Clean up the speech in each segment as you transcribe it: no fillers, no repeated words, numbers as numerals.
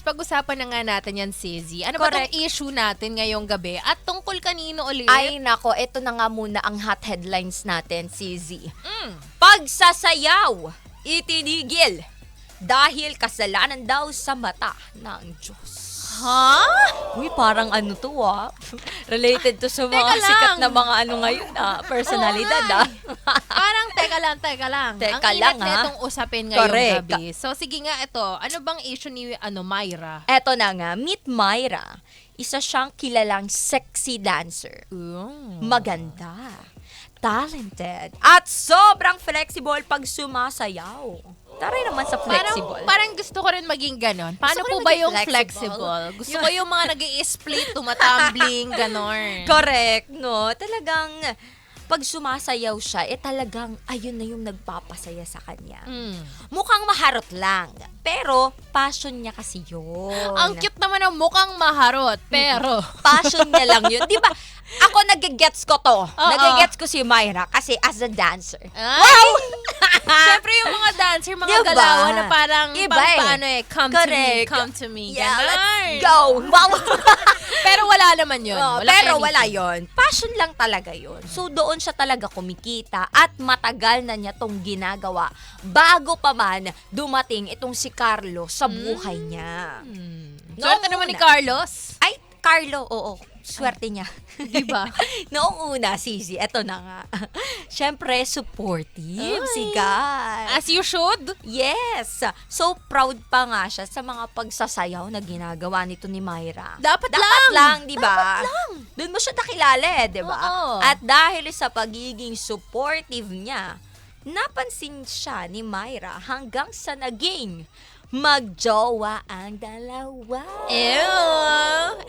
Pag-usapan na nga natin yan, Sizzy. Ano ba Correct. tong issue natin ngayong gabi? At tungkol kanino ulit? Ay nako, ito na nga muna ang hot headlines natin, CZ. Mm. Pagsasayaw, itinigil dahil kasalanan daw sa mata ng Diyos. Ha? Uy, parang ano to Related to sa mga Teka lang. sikat na mga ano ngayon personalidad Oo nga eh. Parang teka lang. Teka Ang lang, init na itong usapin ngayong Correct. gabi. So sige nga ito, ano bang issue ni Myra? Eto na nga, meet Myra. Isa siyang kilalang sexy dancer. Maganda, talented, at sobrang flexible pag sumasayaw. Taray naman sa flexible. Parang gusto ko rin maging ganon. Paano po Gusto ko rin ba maging yung flexible. flexible? Gusto ko yung mga nag-i-split, tumatumbling, ganon. Correct, no? Talagang pag sumasayaw siya, talagang ayun na yung nagpapasaya sa kanya. Mm. Mukhang maharot lang, pero passion niya kasi yun. Ang cute naman ng mukhang maharot, pero... Passion niya lang yun. Di ba? Ako nagigets ko to. Nagigets ko si Myra kasi as a dancer. Wow! Siyempre yung mga dancer, mga Diba? galawan na parang Iba eh. paano come Correct. to me. Yeah, Ganon. let's go. Wow. Pero wala naman yun. Oh, Walang pero anything. wala yon. Passion lang talaga yon. So doon siya talaga kumikita at matagal na niya tong ginagawa bago pa man dumating itong si Carlo sa buhay niya. Swerte Noong naman ni una- Carlos. Ay, Carlo, oo. Swerte niya. Di ba? Noong una, Sisi, eto na nga. Siyempre, supportive Ay. si guy. As you should. Yes. So proud pa nga siya sa mga pagsasayaw na ginagawa nito ni Myra. Dapat lang, di ba? Doon mo siya nakilala di ba? Oo. At dahil sa pagiging supportive niya, napansin siya ni Myra hanggang sa naging magjowa ang dalawa. Ew.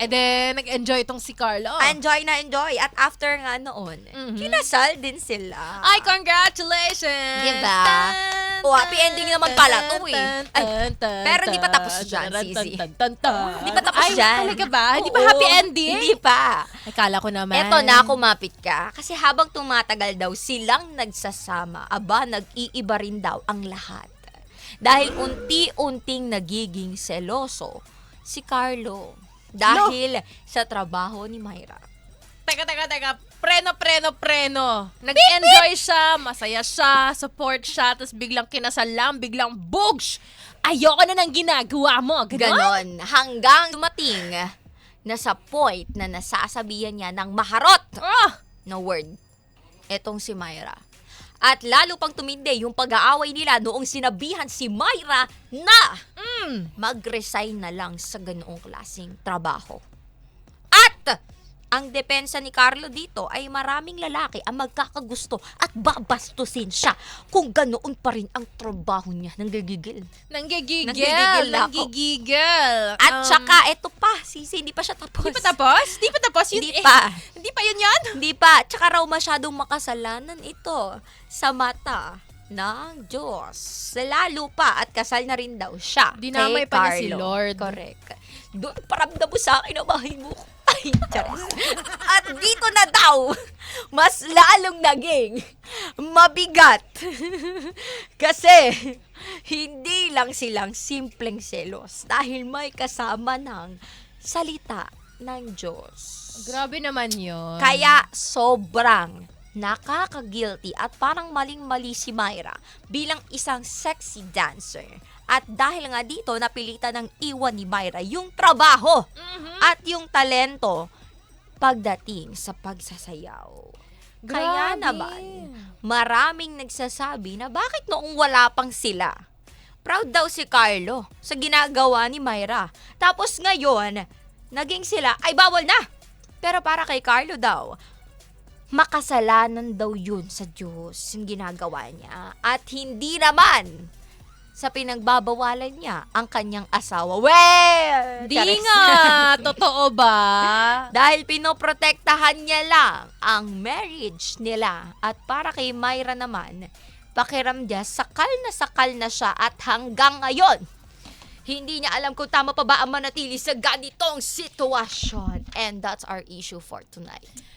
And then, nag-enjoy itong si Carlo. Enjoy na enjoy. At after nga noon, kinasal din sila. Ay, congratulations! Diba? Oh, happy ending naman pala to Ay, pero di pa tapos dyan, Sisi. Di pa tapos Ay, dyan. talaga ba? Hindi pa Oo, happy ending? Hindi pa. Ay, kala ko naman. Eto na, kumapit ka. Kasi habang tumatagal daw silang nagsasama, nag-iiba rin daw ang lahat. Dahil unti-unting nagiging seloso si Carlo. Dahil sa trabaho ni Myra. Teka. Preno. Nag-enjoy siya, masaya siya, support siya, tapos biglang kinasal lang, biglang bugs! Ayoko na ng ginagawa mo. Ganon. Hanggang dumating na sa point na nasasabihan niya ng maharot Ah! na word. Etong si Myra. At lalo pang tumindi yung pag-aaway nila noong sinabihan si Myra na mag-resign na lang sa ganoong klaseng trabaho. At ang depensa ni Carlo dito ay maraming lalaki ang magkakagusto at babastusin siya kung ganoon pa rin ang trabaho niya. Nanggigigil. Nanggigigil ako. At saka, eto pa, Sisi, hindi pa siya tapos. Di pa tapos? Hindi pa. Hindi pa yun yan? Hindi pa. Tsaka raw masyadong makasalanan ito sa mata ng Diyos. Lalo pa at kasal na rin daw siya Dinamay kay pa niya si Carlo. Lord. Correct. Doon paramdam mo sa akin ang bahay mo. Ay, charis. At dito na daw, mas lalong naging mabigat. Kasi, hindi lang silang simpleng selos dahil may kasama ng salita ng Diyos. Grabe naman yun. Kaya sobrang nakaka-guilty at parang maling-mali si Myra bilang isang sexy dancer. At dahil nga dito, napilitan ng iwan ni Myra yung trabaho at yung talento pagdating sa pagsasayaw. Kaya Grabe. naman, maraming nagsasabi na bakit noong wala pang sila? Proud daw si Carlo sa ginagawa ni Myra. Tapos ngayon, naging sila ay bawal na. Pero para kay Carlo daw, makasalanan daw yun sa Diyos yung ginagawa niya. At hindi naman sa pinagbabawalan niya ang kanyang asawa. Well, Di nga, totoo ba? dahil pinoprotektahan niya lang ang marriage nila. At para kay Myra naman, pakiram niya, sakal na siya at hanggang ngayon, hindi niya alam kung tama pa ba ang manatili sa ganitong sitwasyon. And that's our issue for tonight.